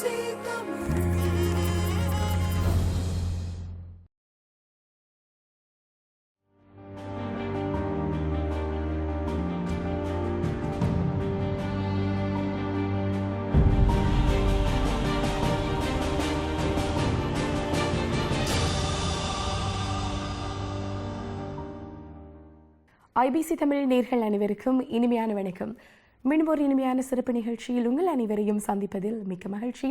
IBC Tamil நேயர்கள் அனைவருக்கும் இனிமையான வணக்கம். மீண்டும் ஒரு இனிமையான சிறப்பு நிகழ்ச்சியில் உங்கள் அனைவரையும் சந்திப்பதில் மிக்க மகிழ்ச்சி.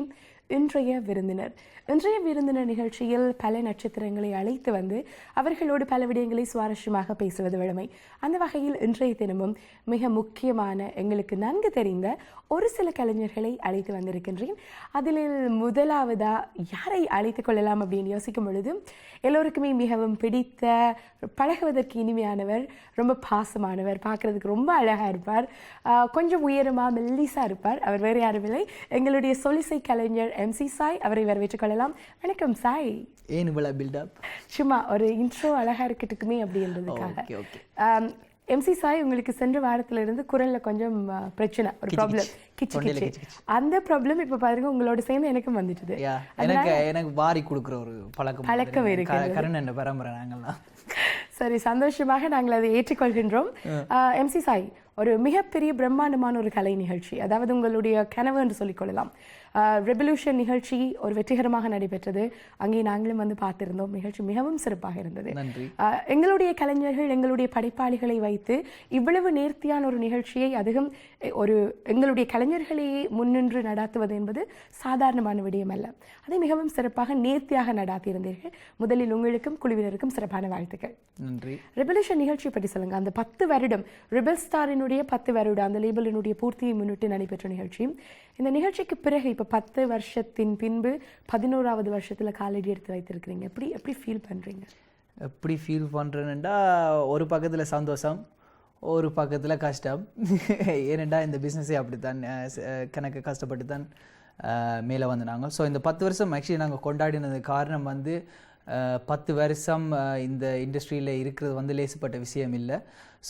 இன்றைய விருந்தினர் நிகழ்ச்சியில் பல நட்சத்திரங்களை அழைத்து வந்து அவர்களோடு பல விடயங்களை சுவாரஸ்யமாக பேசுவது வழமை. அந்த வகையில் இன்றைய தினமும் மிக முக்கியமான எங்களுக்கு நன்கு தெரிந்த ஒரு சில கலைஞர்களை அழைத்து வந்திருக்கின்றேன். அதில் முதலாவதா யாரை அழைத்து கொள்ளலாம் அப்படின்னு யோசிக்கும் பொழுது எல்லோருக்குமே மிகவும் பிடித்த, பழகுவதற்கு இனிமையானவர், ரொம்ப பாசமானவர், பார்க்கறதுக்கு ரொம்ப அழகாக இருப்பார், கொஞ்சம் உயரமாக மெல்லிசா இருப்பார். அவர் வேறு யாரும் இல்லை, எங்களுடைய சொலிசை கலைஞர் MC சாய். அவரை வரவேற்றுக் கொள்ளலாம். வணக்கம் சாய். ஏன் இவ்வளவு பில்டப்? சும்மா ஒரு இன்ட்ரோ அழகா இருக்கட்டுக்குமே அப்படின்றதுக்காக. MC சாய், உங்களுக்கு சென்ற வாரத்துல இருந்து குரல்ல கொஞ்சம் பிரச்சனை, ஒரு ப்ராப்ளம், கிச்சு. அந்த ப்ராப்ளம் இப்ப பாருங்க உங்களோட சேர்ந்து எனக்கும் வந்துட்டுது. எனக்கு வாரி கொடுக்குற ஒரு பழக்கம் இருக்கு. கருணன் பரம்பரை நாங்கள்லாம். சரி, சந்தோஷமாக நாங்கள் அதை ஏற்றுக்கொள்கின்றோம். MC சாய், ஒரு மிகப்பெரிய பிரம்மாண்டமான ஒரு கலை நிகழ்ச்சி, அதாவது உங்களுடைய கனவு என்று சொல்லிக்கொள்ளலாம், ரெவல்யூஷன் நிகழ்ச்சி ஒரு வெற்றிகரமாக நடைபெற்றது. அங்கே நாங்களும் வந்து பார்த்திருந்தோம். நிகழ்ச்சி மிகவும் சிறப்பாக இருந்தது. எங்களுடைய கலைஞர்கள், எங்களுடைய படைப்பாளிகளை வைத்து இவ்வளவு நேர்த்தியான ஒரு நிகழ்ச்சியை, அதுவும் ஒரு எங்களுடைய கலைஞர்களையே முன்னின்று நடாத்துவது என்பது சாதாரணமான விடயம் அல்ல. அதை மிகவும் சிறப்பாக நேர்த்தியாக நடாத்தியிருந்தீர்கள். முதலில் உங்களுக்கும் குழுவினருக்கும் சிறப்பான வாழ்த்துக்கள். நன்றி. ரெவல்யூஷன் நிகழ்ச்சியை பற்றி சொல்லுங்க. அந்த 10 வருடம் ரெபல் ஸ்டாரினுடைய 10 வருடம் அந்த லேபிளினுடைய பூர்த்தியை முன்னிட்டு நடைபெற்ற நிகழ்ச்சி. இந்த நிகழ்ச்சிக்கு பிறகு இப்போ 10 வருஷத்தின் பின்பு 11வது வருஷத்தில் காலடி எடுத்து வைத்திருக்கிறீங்க. எப்படி ஃபீல் பண்ணுறீங்க? எப்படி ஃபீல் பண்ணுறேன்னுடா, ஒரு பக்கத்தில் சந்தோஷம், ஒரு பக்கத்தில் கஷ்டம். ஏனெண்டா இந்த பிஸ்னஸே அப்படித்தான், கணக்கு கஷ்டப்பட்டு தான் மேலே வந்து நாங்கள். ஸோ இந்த 10 வருஷம் ஆக்சுவலி நாங்கள் கொண்டாடினது காரணம் வந்து 10 வருஷம் இந்த இண்டஸ்ட்ரியில் இருக்கிறது வந்து லேசுப்பட்ட விஷயம் இல்லை.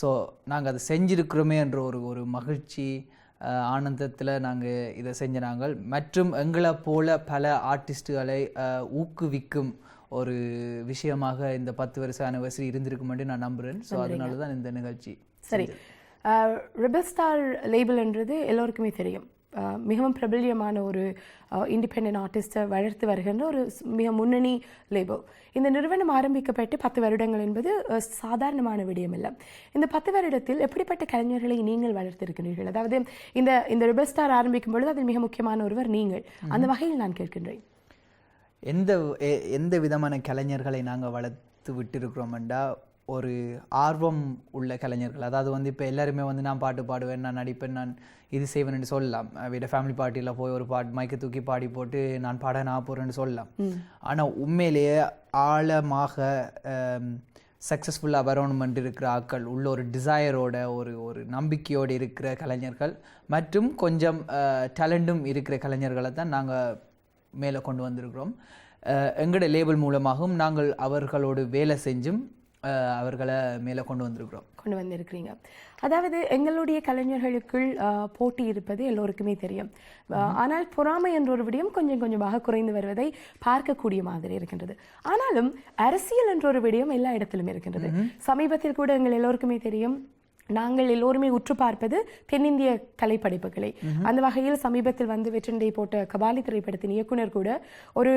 ஸோ நாங்கள் அதை செஞ்சுருக்கிறோமே என்ற ஒரு மகிழ்ச்சி, ஆனந்தத்தில் நாங்கள் இதை செஞ்ச நாங்கள். மற்றும் எங்களை போல பல ஆர்டிஸ்ட்டுகளை ஊக்குவிக்கும் ஒரு விஷயமாக இந்த 10 வருஷ ஆனிவர்சரி இருந்திருக்கும் என்று நான் நம்புகிறேன். ஸோ அதனால தான் இந்த நிகழ்ச்சி. சரி, ரெபல் ஸ்டார் லேபிள்ன்றது எல்லோருக்குமே தெரியும். மிகவும் பிரபல்யமான ஒரு இண்டிபெண்டன்ட் ஆர்டிஸ்ட்டை வளர்த்து வருகின்ற ஒரு மிக முன்னணி லேபிள். இந்த நிறுவனம் ஆரம்பிக்கப்பட்டு 10 வருடங்கள் என்பது சாதாரணமான விடயம் இல்லை. இந்த 10 வருடத்தில் எப்படிப்பட்ட கலைஞர்களை நீங்கள் வளர்த்திருக்கிறீர்கள்? அதாவது இந்த ரெபல் ஸ்டார் ஆரம்பிக்கும் பொழுது அதில் மிக முக்கியமான ஒருவர் நீங்கள். அந்த வகையில் நான் கேட்கின்றேன், எந்த விதமான கலைஞர்களை நாங்கள் வளர்த்து விட்டிருக்கிறோம்டா, ஒரு ஆர்வம் உள்ள கலைஞர்கள். அதாவது வந்து இப்போ எல்லாருமே வந்து நான் பாட்டு பாடுவேன், நான் நடிப்பேன், நான் இது செய்வேன்னு சொல்லலாம். வீட ஃபேமிலி பார்ட்டியில் போய் ஒரு மைக்கை தூக்கி பாடி போட்டு நான் பாட நான் போகிறேன்னு சொல்லலாம். ஆனால் உண்மையிலேயே ஆழமாக சக்ஸஸ்ஃபுல்லாக வரணுமென்று இருக்கிற ஆட்கள், உள்ள ஒரு டிசையரோட ஒரு நம்பிக்கையோடு இருக்கிற கலைஞர்கள் மற்றும் கொஞ்சம் டேலண்ட்டும் இருக்கிற கலைஞர்களை தான் நாங்கள் மேலே கொண்டு வந்திருக்கிறோம். எங்களோட லேபிள் மூலமாகவும் நாங்கள் அவர்களோடு வேலை செஞ்சும் அவர்களை மேலே கொண்டு வந்திருக்கிறீங்க. அதாவது எங்களுடைய கலைஞர்களுக்குள் போட்டி இருப்பது எல்லோருக்குமே தெரியும். ஆனால் பொறாமை என்ற ஒரு விடயம் கொஞ்சம் கொஞ்சமாக குறைந்து வருவதை பார்க்கக்கூடிய மாதிரி இருக்கின்றது. ஆனாலும் அரசியல் என்ற ஒரு விடயம் எல்லா இடத்திலும் இருக்கின்றது. சமீபத்தில் கூட எங்கள் எல்லோருக்குமே தெரியும், நாங்கள் எல்லோருமே உற்று பார்ப்பது தென்னிந்திய கலைப்படைப்புகளை. அந்த வகையில் சமீபத்தில் வந்து வெற்றிண்டை போட்ட கபாலி திரைப்படத்தின் இயக்குனர் கூட ஒரு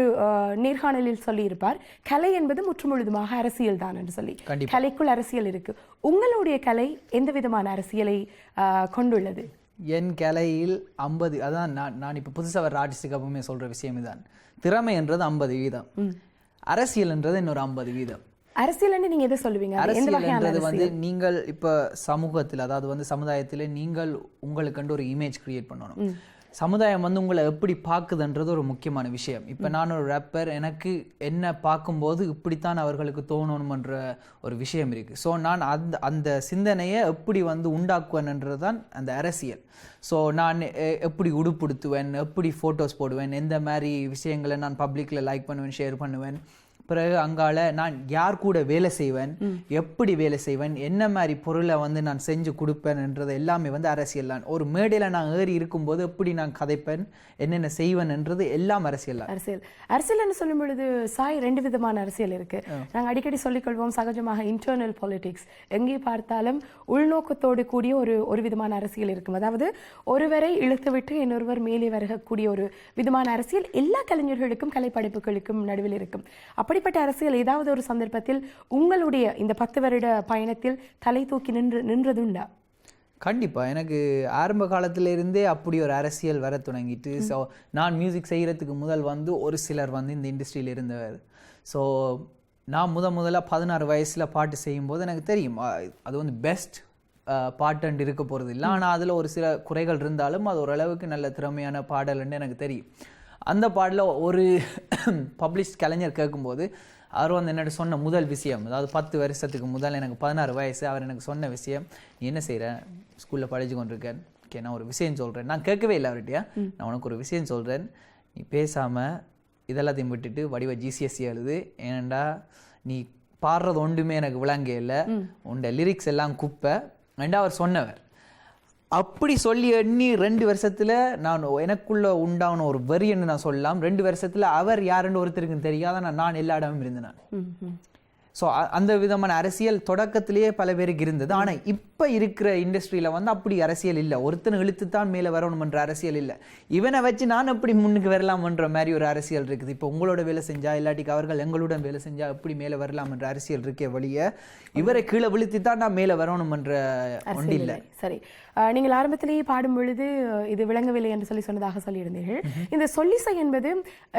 நேர்காணலில் சொல்லியிருப்பார், கலை என்பது முற்றுமுழுதுமாக அரசியல் தான் என்று சொல்லி. கலைக்குள் அரசியல் இருக்கு. உங்களுடைய கலை எந்த விதமான அரசியலை கொண்டுள்ளது? என் கலையில் 50, அதான் நான் இப்போ புதுசாக வர ஆர்டிஸ்டுக்கு அப்பவுமே சொல்கிற விஷயம் இதுதான். திறமை என்றது 50%, அரசியல் என்றது இன்னொரு 50%. அரசியல் நீங்க எதை சொல்லுவீங்க? அரசியல்ன்றது வந்து நீங்கள் இப்ப சமூகத்தில், அதாவது வந்து சமுதாயத்தில் நீங்கள் உங்களுக்கு ஒரு இமேஜ் கிரியேட் பண்ணணும். சமுதாயம் வந்து உங்களை எப்படி பார்க்குதுன்றது ஒரு முக்கியமான விஷயம். இப்போ நான் ஒரு ரேப்பர், எனக்கு என்ன பார்க்கும்போது இப்படித்தான் அவர்களுக்கு தோணணுமன்ற ஒரு விஷயம் இருக்குது. ஸோ நான் அந்த சிந்தனையை எப்படி வந்து உண்டாக்குவேன்ன்றது தான் அந்த அரசியல். ஸோ நான் எப்படி உடுப்படுத்துவேன், எப்படி ஃபோட்டோஸ் போடுவேன், எந்த மாதிரி விஷயங்களை நான் பப்ளிக்கில் லைக் பண்ணுவேன், ஷேர் பண்ணுவேன், பிறகு அங்கால நான் யார் கூட வேலை செய்வேன், எப்படி வேலை செய்வேன், என்ன மாதிரி பொருளை வந்து நான் செஞ்சு கொடுப்பேன்ன்றது எல்லாமே வந்து அரசியல் தான். ஒரு மேடையில் நான் ஏறி இருக்கும்போது எப்படி நான் கதைப்பேன், என்னென்ன செய்வேன்ன்றது எல்லாம் அரசியல் தான். அரசியல்னு சொல்லும் பொழுது சாய் 2 விதமான அரசியல் இருக்கு. நாங்கள் அடிக்கடி சொல்லிக்கொள்வோம் சகஜமாக இன்டர்னல் பாலிடிக்ஸ், எங்கே பார்த்தாலும் உள்நோக்கத்தோடு கூடிய ஒரு விதமான அரசியல் இருக்கும். அதாவது ஒருவரை இழுத்துவிட்டு இன்னொருவர் மேலே வரக்கூடிய ஒரு விதமான அரசியல் எல்லா கலைஞர்களுக்கும் கலைப்படைப்புகளுக்கும் நடுவில் இருக்கும். அப்படிப்பட்ட அரசியல் ஏதாவது ஒரு சந்தர்ப்பத்தில் உங்களுடைய இந்த 10 வருட பயணத்தில் தலை தூக்கி நின்றதுண்டா? கண்டிப்பாக எனக்கு ஆரம்ப காலத்திலிருந்தே அப்படி ஒரு அரசியல் வர தொடங்கிட்டு. ஸோ நான் மியூசிக் செய்கிறதுக்கு முதல் வந்து ஒரு சிலர் வந்து இந்த இண்டஸ்ட்ரியில் இருந்தவர். ஸோ நான் முதல்ல 16 வயசில் பாட்டு செய்யும்போது எனக்கு தெரியும் அது வந்து பெஸ்ட் பாட்டு இருக்க போகிறது இல்லை. ஆனால் அதில் ஒரு சில குறைகள் இருந்தாலும் அது ஓரளவுக்கு நல்ல திறமையான பாடல்ன்னு எனக்கு தெரியும். அந்த பாடலில் ஒரு பப்ளிஷ் கலைஞர் கேட்கும்போது அவர் வந்து என்னோட சொன்ன முதல் விஷயம், அதாவது 10 வருஷத்துக்கு முதல் எனக்கு 16 வயசு, அவர் எனக்கு சொன்ன விஷயம், நீ என்ன செய்கிற, ஸ்கூலில் படித்து கொண்டிருக்கேன், ஓகே நான் ஒரு விஷயம் சொல்கிறேன். நான் கேட்கவே இல்லை அவர்கிட்டயா, நான் உனக்கு ஒரு விஷயம் சொல்கிறேன், நீ பேசாமல் இதெல்லாத்தையும் விட்டுட்டு வடிவ GCSE எழுது, ஏனண்டா நீ பாடுறது ஒன்றுமே எனக்கு விளங்கே இல்லை, உண்ட லிரிக்ஸ் எல்லாம் குப்பை என்று அவர் சொன்னவர். அப்படி சொல்லி எண்ணி 2 வருஷத்தில் நான் எனக்குள்ள உண்டான ஒரு வெறின்னு நான் சொல்லலாம். 2 வருஷத்தில் அவர் யாருன்னு ஒருத்தருக்கும் தெரியாத நான் எல்லா இடமும் இருந்தேன். ஸோ அந்த விதமான அரசியல் தொடக்கத்திலேயே பல பேருக்கு இருந்தது. ஆனால் இப்போ இருக்கிற இண்டஸ்ட்ரியில் வந்து அப்படி அரசியல் இல்லை. ஒருத்தனை இழுத்து தான் மேலே வரணுமன்ற அரசியல் இல்லை. இவனை வச்சு நான் எப்படி முன்னுக்கு வரலாம்ன்ற மாதிரி ஒரு அரசியல் இருக்குது. இப்போ உங்களோட வேலை செஞ்சால் இல்லாட்டிக்கு அவர்கள் எங்களுடன் வேலை செஞ்சால் எப்படி மேலே வரலாம்ன்ற அரசியல் இருக்கே வழிய இவரை கீழே விழுத்தி தான் நான் மேலே வரணுமன்ற ஒன்று இல்லை. சரி, நீங்கள் ஆரம்பத்திலேயே பாடும் பொழுது இது விளங்கவில்லை என்று சொன்னதாக சொல்லியிருந்தீர்கள். இந்த சொல்லிசை என்பது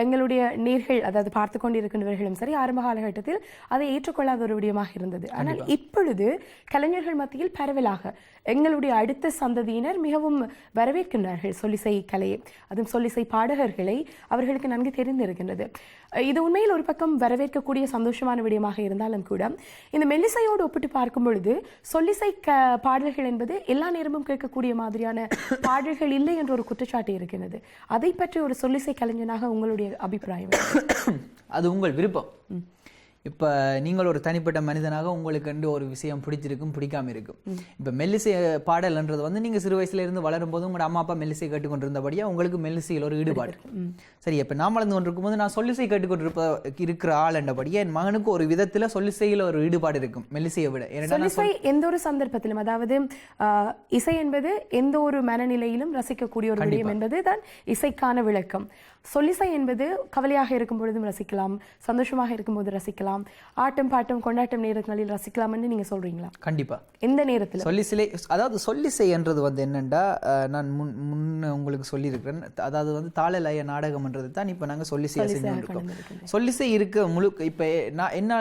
எங்களுடைய நேர்கள், அதாவது பார்த்து கொண்டிருக்கின்றவர்களும் சரி, ஆரம்ப காலகட்டத்தில் அதை ஏற்றுக்கொள்ளாத ஒரு விடயமாக இருந்தது. ஆனால் இப்பொழுது கலைஞர்கள் மத்தியில் பரவலாக எங்களுடைய அடுத்த சந்ததியினர் மிகவும் வரவேற்கின்றார்கள் சொல்லிசை கலையை, அதுவும் சொல்லிசை பாடகர்களை அவர்களுக்கு நன்கு தெரிந்திருக்கின்றது. இது உண்மையில் ஒரு பக்கம் வரவேற்கக்கூடிய சந்தோஷமான விடயமாக இருந்தாலும் கூட இந்த மெல்லிசையோடு ஒப்பிட்டு பார்க்கும் பொழுது சொல்லிசை பாடல்கள் என்பது எல்லா நேரமும் கேட்கக்கூடிய மாதிரியான பாடல்கள் இல்லை என்ற ஒரு குற்றச்சாட்டு இருக்கிறது. அதை பற்றி ஒரு சொல்லிசை கலைஞனாக உங்களுடைய அபிப்பிராயம்? அது உங்கள் விருப்பம். இப்போ நீங்கள் ஒரு தனிப்பட்ட மனிதனாக உங்களுக்கு ஒரு விஷயம் பிடிச்சிருக்கும், பிடிக்காம இருக்கும். இப்போ மெல்லிசை பாடல்ன்றது வந்து நீங்கள் சிறு வயசுல இருந்து வளரும் போது உங்களோட அம்மா அப்பா மெல்லிசை கேட்டுக்கொண்டிருந்தபடியா உங்களுக்கு மெல்லிசையில் ஒரு ஈடுபாடு. சரி, இப்போ நான் வளர்ந்து கொண்டிருக்கும் போது நான் சொல்லிசை இருக்கிற ஆள் என்றபடியா என் மகனுக்கு ஒரு விதத்தில் சொல்லிசையில் ஒரு ஈடுபாடு இருக்கும் மெல்லிசையை விட. சொல்லிசை எந்த ஒரு சந்தர்ப்பத்திலும், அதாவது இசை என்பது எந்த ஒரு மனநிலையிலும் ரசிக்கக்கூடிய ஒரு விடயம் என்பது தான் இசைக்கான விளக்கம். சொல்லிசை என்பது கவலையாக இருக்கும் பொழுதும் ரசிக்கலாம், சந்தோஷமாக இருக்கும்போது ரசிக்கலாம், ஆட்டம் பாட்டம் கொண்டாட்டம் நேரங்களில் ரசிக்கலாம் என்று நீங்க சொல்றீங்களா? கண்டிப்பா. எந்த நேரத்தில்? சொல்லிசை, அதாவது சொல்லிசை என்றது வந்து என்னண்டா, நான் முன்ன உங்களுக்கு சொல்லியிருக்கிறேன், அதாவது வந்து தாளலய நாடகம்ன்றது தான் இப்போ நாங்கள் சொல்லிசையை செஞ்சுருக்கோம். சொல்லிசை இருக்க முழுக்க இப்போ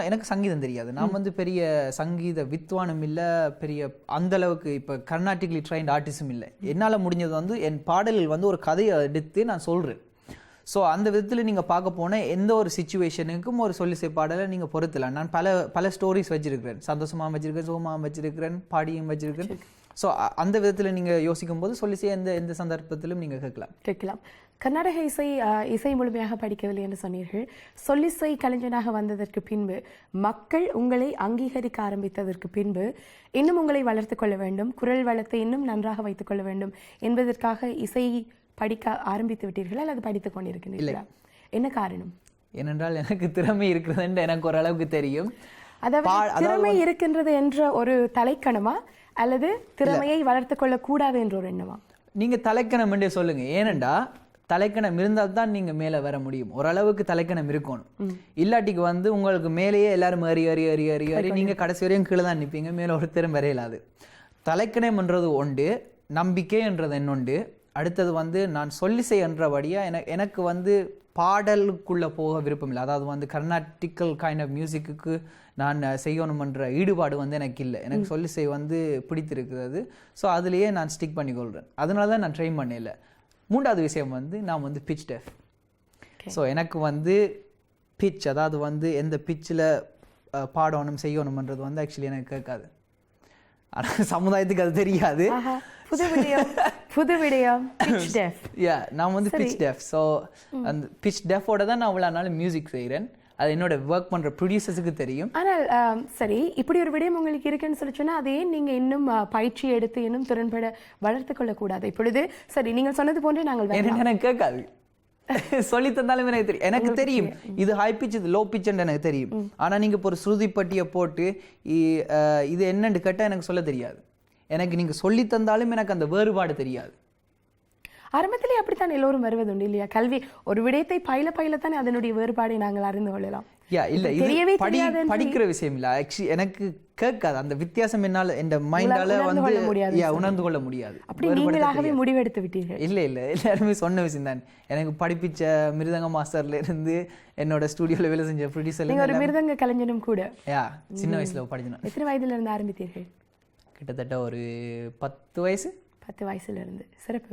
எனக்கு சங்கீதம் தெரியாது, நான் வந்து பெரிய சங்கீத வித்வானும் இல்லை, பெரிய அந்த அளவுக்கு இப்போ கர்நாட்டிக்லி ட்ரைன்ட் ஆர்டிஸ்டும் இல்லை. என்னால் முடிஞ்சது வந்து என் பாடலில் வந்து ஒரு கதையை எடுத்து நான் சொல்கிறேன். ஸோ அந்த விதத்தில் நீங்கள் பார்க்க போனால் எந்த ஒரு சுச்சுவேஷனுக்கும் ஒரு சொல்லிசை பாடலை நீங்கள் பொறுத்தலாம். நான் பல ஸ்டோரிஸ் வச்சிருக்கிறேன், சந்தோஷமாக வச்சிருக்கேன், சுகமாக வச்சிருக்கிறேன், பாடியும் வச்சிருக்கிறேன். ஸோ அந்த விதத்தில் நீங்கள் யோசிக்கும் போது சொல்லிசை எந்த சந்தர்ப்பத்திலும் நீங்கள் கேட்கலாம். கர்நாடக இசை முழுமையாக படிக்கவில்லை என்று சொன்னீர்கள். சொல்லிசை கலைஞனாக வந்ததற்கு பின்பு, மக்கள் உங்களை அங்கீகரிக்க ஆரம்பித்ததற்கு பின்பு இன்னும் உங்களை வளர்த்து கொள்ள வேண்டும், குரல் வளத்தை இன்னும் நன்றாக வைத்துக் கொள்ள வேண்டும் என்பதற்காக இசை படிக்க ஆரம்பித்து விட்டீர்கள் அல்லது படித்துக் கொண்டிருக்கிறீர்களா? என்ன காரணம்? ஏனென்றால் எனக்கு திறமை இருக்கிறது என்று எனக்கு ஓரளவுக்கு தெரியும். அதாவது திறமை இருக்கின்றது என்ற ஒரு தலைக்கணமா அல்லது திறமையை வளர்த்து கொள்ள கூடாது என்ற ஒரு எண்ணமா? நீங்க தலைக்கணம் என்றே சொல்லுங்க. ஏனென்றா தலைக்கணம் இருந்தால் தான் நீங்க மேல வர முடியும். ஓரளவுக்கு தலைக்கணம் இருக்கணும். இல்லாட்டிக்கு வந்து உங்களுக்கு மேலேயே எல்லாரும் ஏறி நீங்க கடைசி வரையும் கீழே தான் நிற்பீங்க, மேல ஒரு திறம் வரையலாது. தலைக்கணம் என்றது உண்டு, நம்பிக்கை என்றது என்னொண்டு. அடுத்தது வந்து நான் சொல்லிசை என்றபடியா எனக்கு வந்து பாடலுக்குள்ளே போக விருப்பம் இல்லை. அதாவது வந்து கர்நாட்டிக்கல் கைண்ட் ஆஃப் மியூசிக்கு நான் செய்யணுமன்ற ஈடுபாடு வந்து எனக்கு இல்லை. எனக்கு சொல்லிசை வந்து பிடித்திருக்கிறது. ஸோ அதுலேயே நான் ஸ்டிக் பண்ணிக்கொள்கிறேன். அதனால தான் நான் ட்ரெயின் பண்ணல. 3வது விஷயம் வந்து நான் வந்து பிச் டெஃப். ஸோ எனக்கு வந்து பிச், அதாவது வந்து எந்த பிச்சில் பாடணும் செய்யணுமன்றது வந்து ஆக்சுவலி எனக்கு கேட்காது. ஆனால் சமுதாயத்துக்கு அது தெரியாது. புது விடயம் pitch deaf. நான் வந்து pitch deaf. ஸோ அந்த pitch deaf-ஓட தான் நான் அவ்வளோ நாள் மியூசிக் செய்கிறேன். அது என்னோட ஒர்க் பண்ணுற ப்ரொடியூசர்ஸுக்கு தெரியும். ஆனால் சரி, இப்படி ஒரு விடயம் உங்களுக்கு இருக்குன்னு சொல்லி சொன்னால் அதே நீங்கள் இன்னும் பயிற்சி எடுத்து இன்னும் திறன்பட வளர்த்து கொள்ளக்கூடாது. இப்பொழுது சரி, நீங்கள் சொன்னது போன்றே நாங்கள் எனக்கு கேட்காது சொல்லி தந்தாலும் எனக்கு தெரியும் இது ஹை பிச் இது லோ பிச்ன்னு எனக்கு தெரியும். ஆனால் நீங்கள் இப்போ ஒரு ஸ்ருதி பட்டியை போட்டு இது என்னன்னு கேட்டால் எனக்கு சொல்ல தெரியாது. எனக்கு நீங்கள் சொல்லி தந்தாலும் எனக்கு அந்த வேறுபாடு தெரியாது. ஆரம்பத்திலே அப்படித்தான் எல்லோரும் வருவதுண்டு இல்லையா? கல்வி ஒரு விடயத்தை பயிலத்தானே அதனுடைய வேறுபாடை நாங்கள் அறிந்து கொள்ளலாம். இல்ல இது படிக்கிற விஷயம் இல்ல. ஆக்சுவலி எனக்கு கேட்காது அந்த வித்தியாசம். என்னால் என் மைண்டால உணர்ந்து கொள்ள முடியாது. அப்படி நீங்களாகவே முடிவெடுத்து விட்டீர்கள்? இல்ல எல்லாருமே சொன்ன விஷயம் தான். எனக்கு படிப்பிச்ச மிருதங்க மாஸ்டர்ல இருந்து என்னோட ஸ்டுடியோல வேலை செஞ்ச ப்ரொடியூசர். நீங்க ஒரு மிருதங்க கலைஞனும் கூட? சின்ன வயசுல படிச்சேன். எத்தனை வயதுல இருந்து ஆரம்பித்தீர்கள்? கிட்டத்தட்ட ஒரு 10 வயசு. 10 வயசுல இருந்து. சிறப்பு.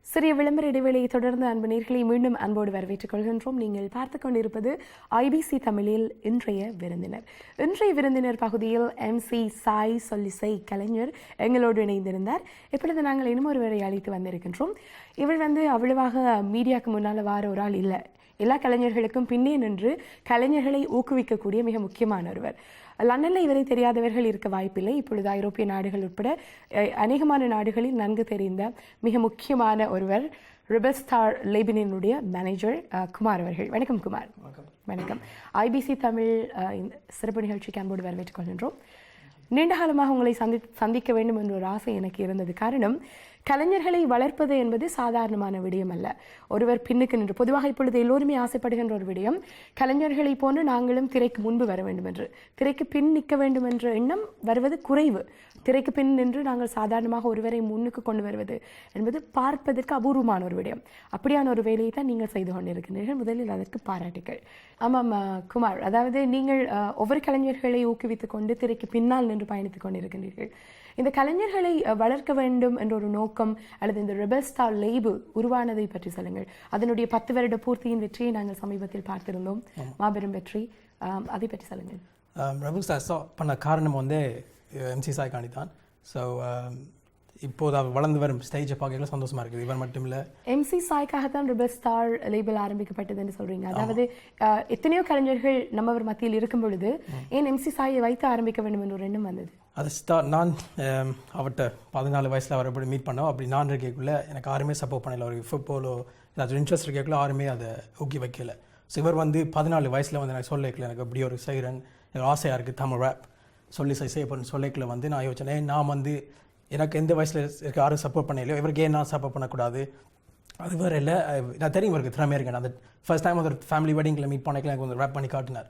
சிறிய விளம்பர இடைவேளையை தொடர்ந்து அன்பு நேயர்களை மீண்டும் அன்போடு வரவேற்றுக் கொள்கின்றோம். நீங்கள் பார்த்து கொண்டிருப்பது IBC தமிழில் இன்றைய விருந்தினர். இன்றைய விருந்தினர் பகுதியில் MC சாய் சொல்லிசை கலைஞர் எங்களோடு இணைந்திருந்தார். இப்பொழுது நாங்கள் இன்னும் ஒருவரை அழைத்து வந்திருக்கின்றோம். இவள் அவ்வளவாக மீடியாவுக்கு முன்னால் வார ஒரு ஆள் இல்லை. எல்லா கலைஞர்களுக்கும் பின்னே நின்று கலைஞர்களை ஊக்குவிக்கக்கூடிய மிக முக்கியமான ஒருவர். லண்டனில் இவரை தெரியாதவர்கள் இருக்க வாய்ப்பில்லை. இப்பொழுது ஐரோப்பிய நாடுகள் உட்பட அநேகமான நாடுகளில் நன்கு தெரிந்த மிக முக்கியமான ஒருவர் ரிபல் ஸ்டார் லேபினினுடைய மேனேஜர் குமார் அவர்கள். வணக்கம் குமார். வணக்கம். IBC தமிழ் சிறப்பு நிகழ்ச்சிக்கு அன்போடு வரவேற்றுக் கொள்கின்றோம். நீண்ட காலமாக உங்களை சந்திக்க வேண்டும் என்ற ஒரு ஆசை எனக்கு இருந்தது. காரணம், கலைஞர்களை வளர்ப்பது என்பது சாதாரணமான விடயம் அல்ல. ஒருவர் பின்னுக்கு நின்று பொதுவாக இப்பொழுது எல்லோருமே ஆசைப்படுகின்ற ஒரு விடயம், கலைஞர்களை போன்று நாங்களும் திரைக்கு முன்பு வர வேண்டும் என்று. திரைக்கு பின் நிற்க வேண்டும் என்ற எண்ணம் வருவது குறைவு. திரைக்கு பின் நின்று நாங்கள் சாதாரணமாக ஒருவரை முன்னுக்கு கொண்டு வருவது என்பது பார்ப்பதற்கு அபூர்வமான ஒரு விடயம். அப்படியான ஒரு வேலையை தான் நீங்கள் செய்து கொண்டிருக்கின்றீர்கள். முதலில் அதற்கு பாராட்டுகள். ஆமாம் குமார், அதாவது நீங்கள் ஒவ்வொரு கலைஞர்களை ஊக்குவித்துக் கொண்டு திரைக்கு பின்னால் நின்று பயணித்துக் கொண்டிருக்கின்றீர்கள். இந்த கலைஞர்களை வளர்க்க வேண்டும் என்ற ஒரு நோக்கம் அல்லது இந்த ரிபல் ஸ்டார் லேபிள் உருவானதை பற்றி சொல்லுங்கள். அதனுடைய 10 வருட பூர்த்தியின் வெற்றியை நாங்கள் சமீபத்தில் பார்த்திருந்தோம், மாபெரும் வெற்றி. அதை பற்றி சொல்லுங்கள். ரிபல் ஸ்டார் ஸ்டார்ட் பண்ண காரணம் MC சாய் காணி தான். ஸோ இப்போது அவர் வளர்ந்து வரும் ஸ்டேஜை பார்க்கல சந்தோஷமா இருக்குது. இவர் மட்டும் இல்லை, MC சாய்க்காகத்தான் ரிபல் ஸ்டார் லேபிள் ஆரம்பிக்கப்பட்டதுன்னு சொல்றீங்க. அதாவது எத்தனையோ கலைஞர்கள் நம்மவர் மத்தியில் இருக்கும் பொழுது ஏன் MC சாயை வைத்து ஆரம்பிக்க வேண்டும் என்ற ஒரு எண்ணம் வந்தது? அது நான் அவர்கிட்ட 14 வயசில் அவரை எப்படி மீட் பண்ணோம். அப்படி நான் இருக்கக்குள்ளே எனக்கு யாருமே சப்போர்ட் பண்ணல. ஒரு ஃபுட்பாலோ ஏதாச்சும் இன்ட்ரெஸ்ட் இருக்கக்குள்ள யாருமே அதை ஊக்கி வைக்கல. ஸோ இவர் 14 வயசில் எனக்கு சொல்ல வைக்கல, எனக்கு அப்படி ஒரு செய்கிறேன், எனக்கு ஆசையாக இருக்குது தமிழ் ரேப் சொல்லி செய்யப்படணும் சொல்லிக்கல நான் யோசிச்சேன், நான் எனக்கு எந்த வயசில் இருக்க யாரும் சப்போர்ட் பண்ணலையோ இவருக்கு ஏன் நான் சப்போர்ட் பண்ணக்கூடாது? அது வேறு இல்லை, நான் தெரியும் இவருக்கு திறமையாக இருக்கேன். அந்த ஃபர்ஸ்ட் டைம் ஒரு ஃபேமிலி வெட்டிங்கில் மீட் பண்ணிக்கல எனக்கு வந்து ரேப் பண்ணி காட்டினார்.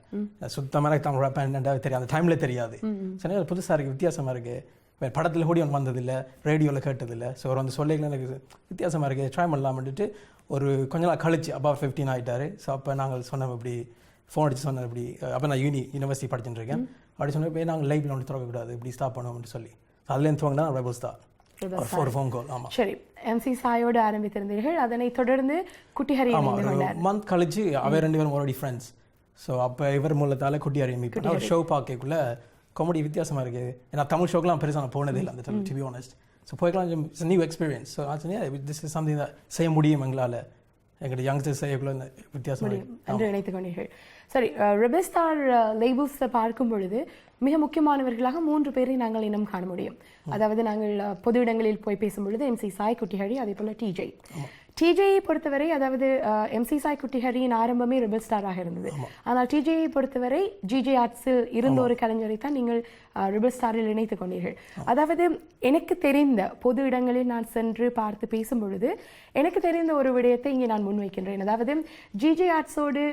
சுத்தமாக தமிழ் ரேப் என்னென்ன தெரியாது, அந்த டைமில் தெரியாது. சரி, அது புதுசாக இருக்குது, வித்தியாசமாக இருக்குது. படத்தில் கூடி ஒன்று வந்ததில்லை, ரேடியோவில் கேட்டதில்லை. ஸோ அவர் வந்து சொல்லிக்கல எனக்கு வித்தியாசமாக இருக்குது, ட்ரை பண்ணலாம்னுட்டு ஒரு கொஞ்ச நாள் கழிச்சு above 15 ஆகிட்டார். ஸோ அப்போ நாங்கள் சொன்னோம், இப்படி ஃபோன் அடித்து சொன்னேன், இப்படி அப்போ நான் யூனிவர்சிட்டி படிச்சுட்டு இருக்கேன். அப்படி சொன்ன போய் நாங்கள் லைஃப்பில் ஒன்று திறக்கக்கூடாது, இப்படி ஸ்டாப் பண்ணுவோம்னு சொல்லி அதுலேருந்து துவங்கினா ரிபல் ஸ்டார் ஒரு ஃபோன் கால். ஆமாம், சரி. MC சாயோடு ஆரம்பித்திருந்தீர்கள், அதனை தொடர்ந்து குட்டிஹரி மந்த் கழிச்சு அவர் 2 பேரும் ஆல்ரெடி ஃப்ரெண்ட்ஸ். ஸோ அப்போ இவர் மூலத்தால் குட்டிஹரி மீட் பண்ண ஒரு ஷோ பார்க்கக்குள்ள காமெடி வித்தியாசமாக இருக்குது. ஏன்னா தமிழ் ஷோக்கெலாம் பெருசாக நான் போனதே இல்லை அந்த time, to be honest. So போய்க்கலாம், it's new experience. So actually this is something செய்ய முடியும் எங்களால், எங்களுடைய யங்ஸ்டர்ஸ் செய்யக்குள்ள வித்தியாசம் என்று நினைத்துக் கொண்டீர்கள். சரி, ரிபல் ஸ்டார் லேபிள்ஸை பார்க்கும் பொழுது மிக முக்கியமானவர்களாக 3 பேரை நாங்கள் இன்னும் காண முடியும். அதாவது நாங்கள் பொது இடங்களில் போய் பேசும்பொழுது MC சாய், குட்டிஹரி, அதே போல் TJயை பொறுத்தவரை, அதாவது MC சாய் குட்டிஹரியின் ஆரம்பமே ரிபல் ஸ்டாராக இருந்தது. ஆனால் TJயை பொறுத்தவரை GJ ஆர்ட்ஸில் இருந்த ஒரு கலைஞரை தான் நீங்கள் ரிபல் ஸ்டாரில் இணைத்துக் கொண்டீர்கள். அதாவது எனக்கு தெரிந்த பொது இடங்களில் நான் சென்று பார்த்து பேசும் பொழுது எனக்கு தெரிந்த ஒரு விடயத்தை இங்கே நான் முன்வைக்கின்றேன். அதாவது GJ ஆர்ட்ஸோடு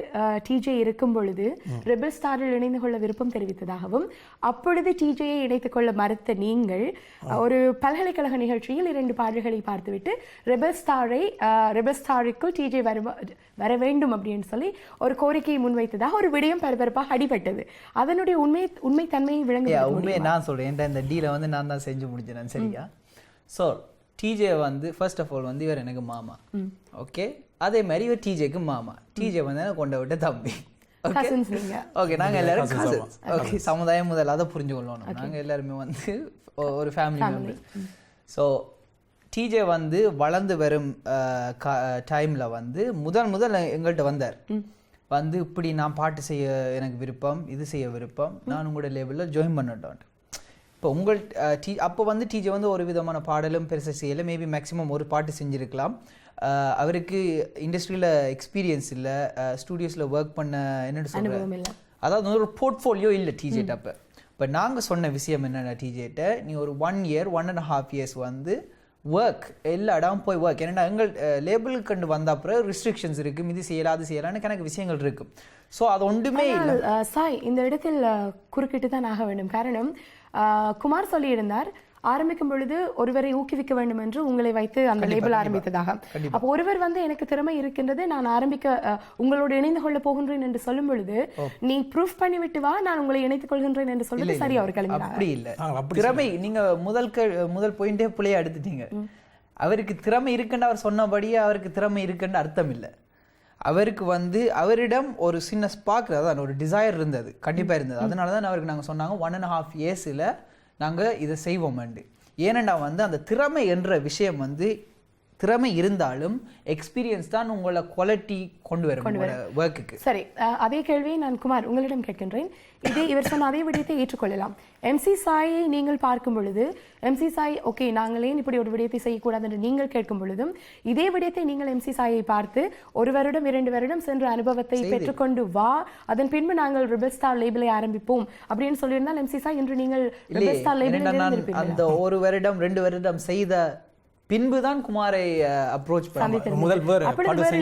TJ இருக்கும் பொழுது ரிபல் ஸ்டாரில் இணைந்து கொள்ள விருப்பம் தெரிவித்ததாகவும், அப்பொழுது TJயை இணைத்துக் கொள்ள மறுத்த நீங்கள் ஒரு பல்கலைக்கழக நிகழ்ச்சியில் 2 பாடல்களை பார்த்துவிட்டு ரிபல் ஸ்டாருக்குள் TJ வர வேண்டும் அப்படின்னு சொல்லி ஒரு கோரிக்கையை முன்வைத்ததாக ஒரு விடயம் பரபரப்பாக அடிபட்டது. அதனுடைய உண்மை தன்மையை விளங்க உண்மையை நான் சொல்கிறேன். இந்த டீலை வந்து நான் தான் செஞ்சு முடிச்சேன். சரியா? ஸோ டிஜே வந்து ஃபர்ஸ்ட் ஆஃப் ஆல் வந்து இவர் எனக்கு மாமா. ஓகே, அதே மாதிரி இவர் டிஜேக்கு மாமா. டிஜே வந்து எனக்கு கொண்ட விட்ட தம்பி. ஓகே, நாங்கள் எல்லாரும் கசின்ஸ். ஓகே, சமுதாயம் முதல்ல அதை புரிஞ்சு கொள்ளணும். நாங்கள் எல்லாருமே வந்து ஒரு ஃபேமிலி மெம்பர். ஸோ டிஜே வந்து வளர்ந்து வரும் டைமில் வந்து முதல் எங்கள்கிட்ட வந்தார். வந்து இப்படி நான் பாட்டு செய்ய எனக்கு விருப்பம், இது செய்ய விருப்பம், நான் உங்களோட லேபிளில் ஜாயின் பண்ணட்டோம். இப்போ அப்போ வந்து டிஜே வந்து ஒரு விதமான பாடலும் பெருசாக செய்யலை. மேபி மேக்ஸிமம் ஒரு பாட்டு செஞ்சுருக்கலாம். அவருக்கு இண்டஸ்ட்ரியில் எக்ஸ்பீரியன்ஸ் இல்லை, ஸ்டூடியோஸில் ஒர்க் பண்ண என்னென்னு சொல்கிறேன், அதாவது ஒரு போர்ட்ஃபோலியோ இல்லை டிஜேட்ட. அப்போ இப்போ நாங்கள் சொன்ன விஷயம் என்னென்ன டிஜேட்ட, நீ ஒரு 1 year 1.5 years வந்து ஒர்க் எல்லா இடம் போய் ஒர்க். ஏன்னா எங்கள் லேபிளுக்கு கண்டு வந்த அப்புறம் ரெஸ்ட்ரிக்ஷன்ஸ் இருக்குது, இது செய்யலாம் அது செய்யலான்னு எனக்கு விஷயங்கள் இருக்குது. ஸோ அது ஒன்றுமே இல்லை. சாய், இந்த இடத்தில் குறுக்கிட்டு தான் ஆக வேண்டும். காரணம், குமார் சொல்லியிருந்தார் ஆரம்பிக்கும் பொழுது ஒருவரை ஊக்குவிக்க வேண்டும் என்று உங்களை வைத்து அந்த லேபிள் ஆரம்பித்ததாக. அப்போ ஒருவர் வந்து எனக்கு திறமை இருக்கின்றது, நான் உங்களோடு இணைந்து கொள்ள போகின்றேன் என்று சொல்லும் பொழுது நீ ப்ரூஃப் பண்ணிவிட்டு வா, நான் உங்களை இணைத்துக் கொள்கின்றேன் என்று சொல்றது சரி. அவர் கிளம்பினார். அப்படி இல்லை, திறமை நீங்க முதல் பாயிண்டே பிள்ளைய எடுத்துட்டீங்க. அவருக்கு திறமை இருக்குன்னு அவர் சொன்னபடியே அவருக்கு திறமை இருக்குன்னு அர்த்தம் இல்லை. அவருக்கு வந்து அவரிடம் ஒரு சின்ன ஸ்பார்க், அதான் ஒரு டிசைர் இருந்தது, கண்டிப்பாக இருந்தது. அதனால தான் அவருக்கு நாங்கள் சொன்னாங்க 1.5 years நாங்கள் இதை செய்வோம்ண்டு. ஏனெண்டா வந்து அந்த திறமை என்ற விஷயம் வந்து திறமை இருந்தாலும் எக்ஸ்பீரியன்ஸ் தான் உங்களை குவாலிட்டி கொண்டு வரும் ஒர்க்குக்கு. சரி, அதே கேள்வியை நான் குமார் உங்களிடம் கேட்கின்றேன். இவர் சொன்ன அதே விடயத்தை ஏற்றுக்கொள்ளலாம். MC சாயை நீங்கள் பார்க்கும் பொழுது MC சாய் ஓகே நாங்களே இப்படி ஒரு விடயத்தை செய்யக்கூடாது என்று நீங்கள் கேட்கும் பொழுதும் இதே விடயத்தை நீங்கள் MC சாயை பார்த்து 1 வருடம் 2 வருடம் சென்று அனுபவத்தை பெற்றுக்கொண்டு வா, அதன் பின்பு நாங்கள் ரெபல் ஸ்டார் லேபிளை ஆரம்பிப்போம் அப்படின்னு சொல்லியிருந்தால் MC சாய் இன்று நீங்கள் ரெபல் ஸ்டார் லேபிளில் அந்த 1 வருடம் 2 வருடம் செய்த பின்புதான் குமாரை அப்ரோச் பண்ண முதல்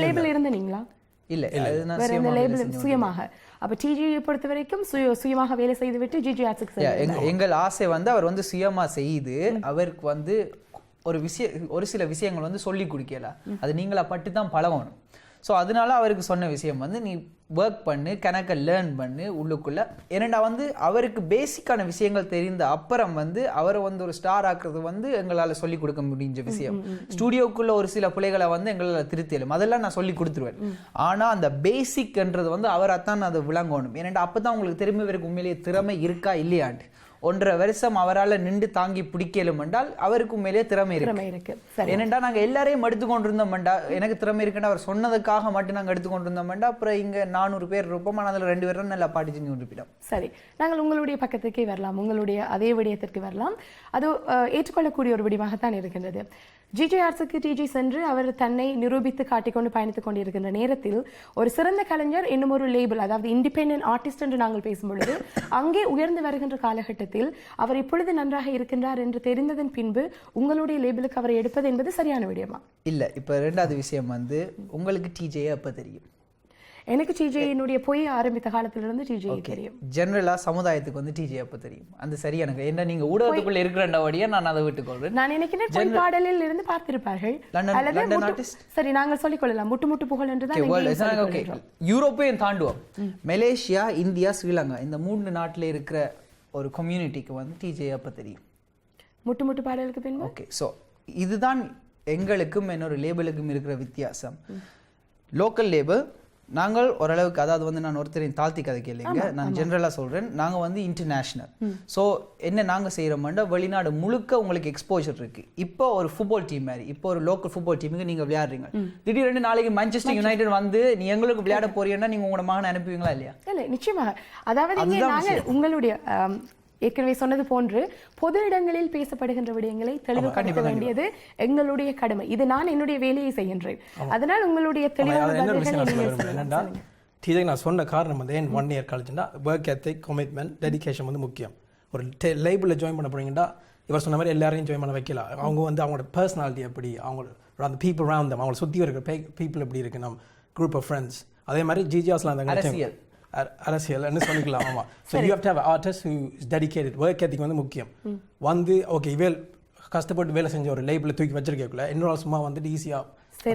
லேபிள் இருந்தீங்களா? இல்ல, சுயமாக. அப்ப டிஜியை பொறுத்த வரைக்கும் சுயமாக வேலை செய்துவிட்டு ஜிஜி ஆர்ட்ஸ்க்கு எங்கள் ஆசை வந்து அவர் வந்து சுயமா செய்து அவருக்கு வந்து ஒரு சில விஷயங்கள் வந்து சொல்லி கொடுக்கல, அது நீங்களா பட்டு தான் பழகணும். ஸோ அதனால அவருக்கு சொன்ன விஷயம் வந்து நீ ஒர்க் பண்ணு, கணக்கை லேர்ன் பண்ணு உள்ளுக்குள்ள. ஏனண்டா வந்து அவருக்கு பேசிக்கான விஷயங்கள் தெரிந்த அப்புறம் வந்து அவரை வந்து ஒரு ஸ்டார் ஆக்குறது வந்து எங்களால் சொல்லி கொடுக்க முடிஞ்ச விஷயம். ஸ்டூடியோக்குள்ள ஒரு சில பிள்ளைகளை வந்து எங்களால் திருத்தியலும், அதெல்லாம் நான் சொல்லி கொடுத்துருவேன். ஆனால் அந்த பேசிக்ன்றது வந்து அவரைத்தான் அதை விளங்கணும். ஏனண்டா அப்போ தான் உங்களுக்கு திரும்பி இவருக்கு உண்மையிலேயே திறமை இருக்கா இல்லையாண்டு 1.5 வருஷம் அவரால் நின்று தாங்கி பிடிக்கலும் என்றால் அவருக்கு உண்மையிலேயே திறமை இருக்கு. ஏனென்றா நாங்கள் எல்லாரையும் எடுத்துக்கொண்டிருந்தோம்டா, எனக்கு திறமை இருக்குன்னா அவர் சொன்னதுக்காக மட்டும் நாங்கள் எடுத்துக்கொண்டிருந்தோம்டா அப்புறம் இங்கே 400 பேர் இருப்போம், ஆனால் அதில் 2 பேரும் நல்லா பாட்டு செஞ்சு கொண்டிருப்போம். சரி, நாங்கள் உங்களுடைய பக்கத்துக்கே வரலாம், உங்களுடைய அதே விடயத்திற்கு வரலாம். அது ஏற்றுக்கொள்ளக்கூடிய ஒரு விடயமாகத்தான் இருக்கின்றது. ஜிஜே ஆர்ட்ஸுக்கு டிஜி சென்று அவர் தன்னை நிரூபித்து காட்டிக்கொண்டு பயணித்துக் கொண்டிருக்கின்ற நேரத்தில் ஒரு சிறந்த கலைஞர் இன்னும் ஒரு லேபிள், அதாவது இண்டிபெண்டன்ட் ஆர்டிஸ்ட் என்று நாங்கள் பேசும்பொழுது அங்கே உயர்ந்து வருகின்ற காலகட்டத்தில் அவர் இப்பொழுது நன்றாக இருக்கின்றார் என்று தெரிந்ததன் பின்பு உங்களுடைய லேபிளுக்கு அவரை எடுப்பது என்பது சரியான விடயமா? இல்லை. இப்போ 2வது விஷயம் வந்து உங்களுக்கு டிஜே அப்போ தெரியும். எனக்கு டிஜேயினுடைய போய் ஆரம்பித்த காலத்திலிருந்து டிஜே தெரியும். ஜெனரலா சமுதாயத்துக்கு வந்து டிஜே அப்ப தெரியும். அந்த சரியா எனக்கு என்ன நீங்க ஊடகத்துக்குள்ள இருக்கிறவடியே நான் அதை விட்டுக்கொள்றேன். நான் நினைக்கிறேன் போய் பாடலில் இருந்து பார்த்திருப்பார்கள். London artist. சரி, நாங்கள் சொல்லிக் கொள்ளலாம் முட்டு புகழ் என்று தான். ஓகே, யூரோப்பையும் தாண்டுவோம். மலேசியா, இந்தியா, ஸ்ரீலங்கா இந்த 3 நாட்டில் இருக்கிற ஒரு கம்யூனிட்டிக்கு வந்து டிஜே அப்ப தெரியும். முட்டு பாடலுக்கு பின்பு. ஓகே, ஸோ இதுதான் எங்களுக்கும் என்னோட லேபிளுக்கும் இருக்கிற வித்தியாசம். லோக்கல் லேபிள் நாங்கள் ஓரளவுக்கு, அதாவது வந்து நான் ஒருத்தரையும் தாழ்த்தி கதைக்க இல்லைங்க, நான் ஜென்ரலாக சொல்கிறேன். நாங்கள் வந்து இன்டர்நேஷ்னல். ஸோ என்ன நாங்கள் செய்கிறோம்னா வெளிநாடு முழுக்க உங்களுக்கு எக்ஸ்போஜர் இருக்குது. இப்போ ஒரு ஃபுட்பால் டீம் மாதிரி, இப்போ ஒரு லோக்கல் ஃபுட்பால் டீமுக்கு நீங்கள் விளையாடுறீங்க, திடீர்னு நாளைக்கு மான்செஸ்டர் யுனைடெட் வந்து நீ எங்களுக்கு விளையாட போறீங்கன்னா நீங்கள் உங்களோட மகனை அனுப்புவீங்களா இல்லையா? இல்லை, நிச்சயமாக. அதாவது உங்களுடைய ஏற்கனவே சொன்னது போன்று பொது இடங்களில் பேசப்படுகின்ற விடயங்களை தெளிவுபடுத்த வேண்டியது எங்களுடைய கடமை. இது நான் என்னுடைய வேலையை செய்கின்றேன். அதனால் உங்களுடைய தெளிவான நான் சொன்ன காரணம் வந்து 1 year காலேஜ்னா ஒர்க் எத்திக், கமிட்மெண்ட், டெடிகேஷன் வந்து முக்கியம். ஒரு லேபிளில் ஜாயின் பண்ண போறீங்கன்னா இவர் சொன்ன மாதிரி எல்லாரையும் ஜாயின் பண்ண வைக்கலாம். அவங்க வந்து அவங்களோட பர்சனாலிட்டி எப்படி, அவங்க அந்த பீப்புள் அரவுண்ட் தம், அவங்களை சுற்றி இருக்கிற பீப்புள் எப்படி இருக்கு, நம்ம குரூப் ஆஃப் ஃப்ரெண்ட்ஸ். அதே மாதிரி ஜிஜிஆஸ்ல அந்த அரசியல்னு சொல்லிக்கலாம். ஆமாம். So you have to have artist who is dedicated. Work ethic வந்து முக்கியம். வந்து ஓகே கஷ்டப்பட்டு வேலை செஞ்ச ஒரு லேபிளில் தூக்கி வச்சிருக்கக்குள்ள இன்னொரு சும்மா வந்துட்டு ஈஸியாக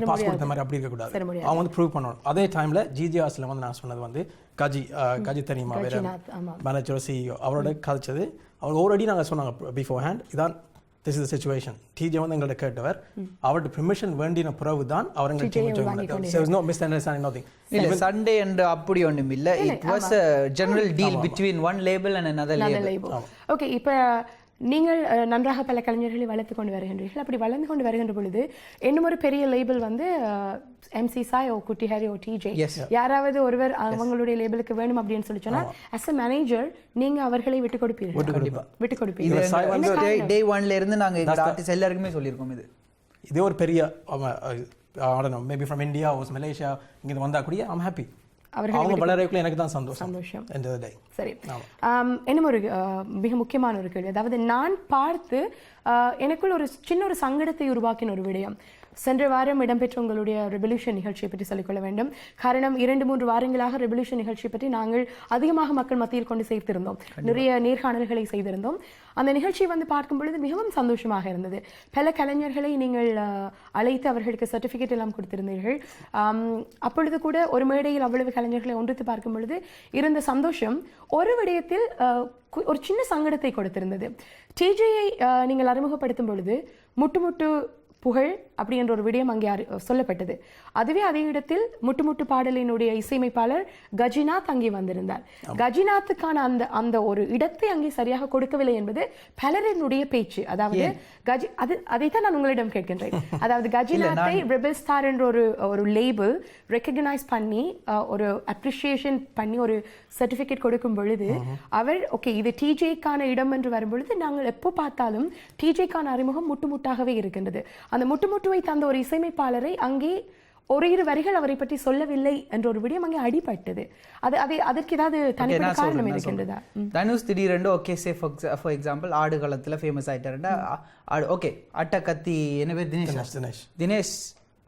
பாஸ் கொடுத்த மாதிரி அப்படி இருக்கக்கூடாது. அவங்க வந்து ப்ரூவ் பண்ணணும். அதே டைமில் ஜிஜிஆர்ஸில் வந்து நான் சொன்னது வந்து கஜி தெரியுமா, வேறு மேனேஜர், சிஇஓ, அவரோட கதைச்சது அவர் ஆல்ரெடி நாங்கள் சொன்னாங்க பிஃபோர் ஹேண்ட், இதான் திஸ் இஸ் சிச்சுவேஷன். டிஜே வந்து எங்கள்கிட்ட கேட்டவர், அவர்கிட்ட பெர்மிஷன் வேண்டின பிறகு தான் அவர் எங்கள் டீம் நோ மிஸ் அண்டர்ஸ்டாண்டிங் நோதிங். இல்ல சண்டே என்று அப்படி ஒன்றும் இல்லை. It was a general deal between one label and another label. Okay, இப்போ நீங்கள் நன்றாக பல கலைஞர்களை வளர்த்து கொண்டு வருகின்றீர்கள். அப்படி வளர்ந்து கொண்டு வருகின்ற பொழுது இன்னும் ஒரு பெரிய லேபிள் வந்து MC சாய் ஓ குட்டி ஹரி ஓ டிஜே யாராவது ஒருவர் அவங்களுடைய லேபிளுக்கு வேணும் அப்படின்னு சொல்லி சொன்னா as a manager நீங்க அவர்களை விட்டு கொடுப்பீர்கள். விட்டு கொடுப்பீர்கள். டே 1ல இருந்து நாங்க எங்க ஆர்டிஸ்ட் எல்லாருக்குமே சொல்லியிருக்கோம். இதே ஒரு பெரிய I don't know, maybe from India or Malaysia இங்க வந்தா கூட I'm happy. அவங்க வளரக்குள்ள எனக்கு தான் சந்தோஷம். சரி, இன்னும் ஒரு மிக முக்கியமான ஒரு கேள்வி. அதாவது நான் பார்த்து எனக்குள் ஒரு சின்ன ஒரு சங்கடத்தை உருவாக்கின ஒரு விடயம். சென்ற வாரம் இடம்பெற்ற உங்களுடைய ரெவல்யூஷன் நிகழ்ச்சியை பற்றி சொல்லிக்கொள்ள வேண்டும். காரணம் 2-3 வாரங்களாக ரெவல்யூஷன் நிகழ்ச்சியை பற்றி நாங்கள் அதிகமாக மக்கள் மத்தியில் கொண்டு சேர்த்திருந்தோம். நிறைய நேர்காணல்களை செய்திருந்தோம். அந்த நிகழ்ச்சியை வந்து பார்க்கும் பொழுது மிகவும் சந்தோஷமாக இருந்தது. பல கலைஞர்களை நீங்கள் அழைத்து அவர்களுக்கு சர்டிஃபிகேட் எல்லாம் கொடுத்திருந்தீர்கள். அப்பொழுது கூட ஒரு மேடையில் அவ்வளவு கலைஞர்களை ஒன்றித்து பார்க்கும் பொழுது இருந்த சந்தோஷம் ஒரு விடயத்தில் ஒரு சின்ன சங்கடத்தை கொடுத்திருந்தது. டிஜேயை நீங்கள் அறிமுகப்படுத்தும் பொழுது முட்டு புகழ் அப்படி என்ற ஒரு விடயம் அங்கே சொல்லப்பட்டது. அதுவே அதே இடத்தில் முட்டு பாடலினுடைய இசையமைப்பாளர் கஜிநாத் அங்கே வந்திருந்தார். கஜிநாத்துக்கான அந்த ஒரு இடத்தை அங்கே சரியாக கொடுக்கவில்லை என்பது பலரினுடைய பேச்சு. அதாவது அதைத்தான் நான் உங்களிடம் கேட்கின்றேன். அதாவது கஜிநாத்தை ரெபல் ஸ்டார் என்ற ஒரு லேபிள் ரெக்கக்னைஸ் பண்ணி ஒரு அப்ரிசியேஷன் பண்ணி ஒரு சர்டிஃபிகேட் கொடுக்கும் பொழுது அவர் ஓகே இது டிஜேக்கான இடம் என்று வரும்பொழுது நாங்கள் எப்போ பார்த்தாலும் டிஜேக்கான அறிமுகம் முட்டாகவே இருக்கின்றது. அந்த முட்டுவை தந்த ஒரு இசையமைப்பாளரை அங்கே ஒரு 2 வரிகள் அவரை பற்றி சொல்லவில்லை என்ற ஒரு விடயம் அங்கே அடிபட்டது. அதற்கு ஏதாவது தனிப்பட்ட காரணம் இருக்கின்றதா? தனுஷ் திடீரென்று ஓகே சே ஃபார் எக்ஸாம்பிள் ஆடுகளத்தில் ஃபேமஸ் ஆயிட்டாருண்டா ஓகே அட்டகத்தி என்ன பேர் தினேஷ்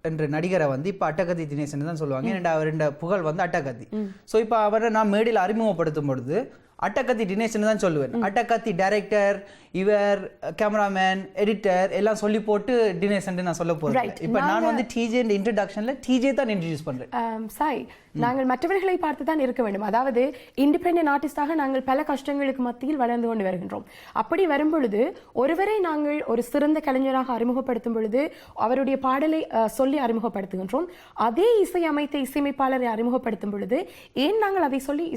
என்ற நடிகரை வந்து இப்போ அட்டகத்தி தினேஷ் தான் சொல்லுவாங்க. ஏன்னா அவருடைய புகழ் வந்து அட்டகத்தி. ஸோ இப்போ அவரை நான் மேடையில் அறிமுகப்படுத்தும் பொழுது அட்டகத்தி தினேஷ்னு தான் சொல்லுவேன். அட்டகத்தி டைரக்டர், இவர் கேமராமேன், எடிட்டர் எல்லாம் சொல்லி போட்டு தினேஷ் நான் சொல்ல போறேன். இப்போ நான் வந்து டிஜே இன்ட்ரோடக்ஷன்ல டிஜே தான் இன்ட்ரோடியூஸ் பண்றேன். சாய், நாங்கள் மற்றவர்களை பார்த்து தான் இருக்க வேண்டும். அதாவது இண்டிபெண்டன்ட் ஆர்டிஸ்டாக நாங்கள் பல கஷ்டங்களுக்கு மத்தியில் வளர்ந்து கொண்டு வருகின்றோம். அப்படி வரும் பொழுது ஒருவரை நாங்கள் ஒரு சிறந்த கலைஞராக அறிமுகப்படுத்தும் பொழுது அவருடைய பாடலை சொல்லி அறிமுகப்படுத்துகின்றோம். அதே இசை அமைத்த இசையமைப்பாளரை அறிமுகப்படுத்தும் பொழுது ஏன் நாங்கள் அதை சொல்லி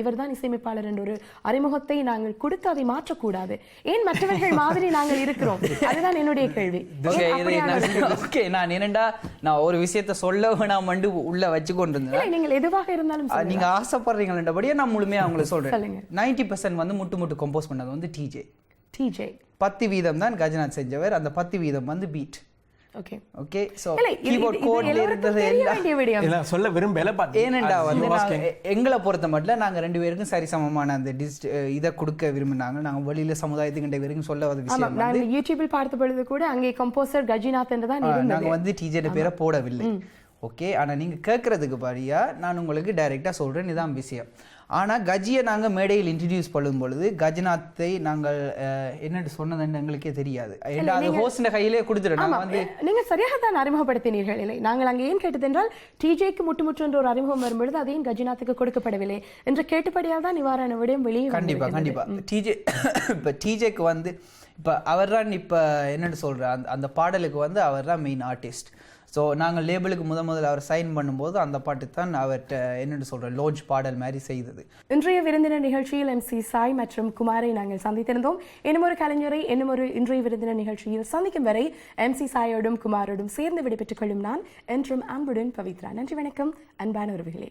இவர் தான் இசையமைப்பாளர் என்ற ஒரு அறிமுகத்தை நாங்கள் கொடுத்து அதை மாற்றக்கூடாது? ஏன் மற்றவர்கள் மாதிரி நாங்கள் இருக்கிறோம்? அதுதான் என்னுடைய கேள்வி. நான் ஒரு விஷயத்தை சொல்ல வேணாம் உள்ள வச்சு கொண்டு இருந்தேன். நீங்கள் எதுவாக இருந்தாலும் நீங்க ஆசைப்படுறீங்களா நான் முழுமையா அவங்களை சொல்றேன். 90% வந்து முட்டு கம்போஸ் பண்ணது வந்து டிஜே 10% தான் கஜிநாத் செஞ்சவர். அந்த 10% வந்து beat. Okay okay so keyboard கோட்ல இருந்தது எல்லாம் சொல்ல விரும்பல. ஏனண்டா வந்து எங்களை பொறுத்த மட்டும் நாங்க 2 பேருக்கும் சரி சமமான அந்த இதை கொடுக்க விரும்பினாங்க. நாங்க வெளியில சமுதாயத்துக்கிட்ட வரைக்கும் சொல்ல வந்த விஷயம் நான் யூடியூபில் பார்த்த பொழுது கூட அங்கே கம்போசர் கஜிநாத் என்று தான் இருந்தது. நாங்க வந்து டிஜே பேரை போடவில்லை. ஓகே, ஆனால் நீங்கள் கேட்குறதுக்கு பாரியா நான் உங்களுக்கு டைரெக்டாக சொல்கிறேன், இதுதான் விஷயம். ஆனால் கஜியை நாங்கள் மேடையில் இன்ட்ரடியூஸ் பண்ணும் பொழுது கஜிநாத்தை நாங்கள் என்னட்டு சொன்னதுன்னு எங்களுக்கே தெரியாது. அது ஹோஸ்ட் கையிலே கொடுத்துட்டோம். வந்து நீங்கள் சரியாக தான் அறிமுகப்படுத்தினீர்கள். இல்லை, நாங்கள் அங்கே ஏன் கேட்டது என்றால் டிஜேக்கு முட்டு என்ற ஒரு அறிமுகம் வரும்பொழுது அதையும் கஜிநாத்துக்கு கொடுக்கப்படவில்லை என்று கேட்டுப்படியால் தான் நிவாரண விடயம் வெளியே. கண்டிப்பாக டிஜே இப்போ டிஜேக்கு வந்து இப்போ அவர் தான் இப்போ என்னென்னு சொல்கிறார் அந்த பாடலுக்கு வந்து அவர் தான் மெயின் ஆர்டிஸ்ட். ஸோ நாங்கள் லேபிளுக்கு முதல்ல அவர் சைன் பண்ணும்போது அந்த பாட்டு தான் அவர்கிட்ட என்னென்னு சொல்கிறோம் லான்ச் பாடல் மாதிரி செய்தது. இன்றைய விருந்தினர் நிகழ்ச்சியில் MC சாய் மற்றும் குமாரை நாங்கள் சந்தித்திருந்தோம். இன்னும் ஒரு கலைஞரை இன்னும் ஒரு இன்றைய விருந்தினர் நிகழ்ச்சியில் சந்திக்கும் வரை MC சாயோடும் குமாரோடும் சேர்ந்து விடைபெற்றுக் கொள்ளும் நான் என்றும் அன்புடன் பவித்ரா. நன்றி, வணக்கம் அன்பான உறவுகளே.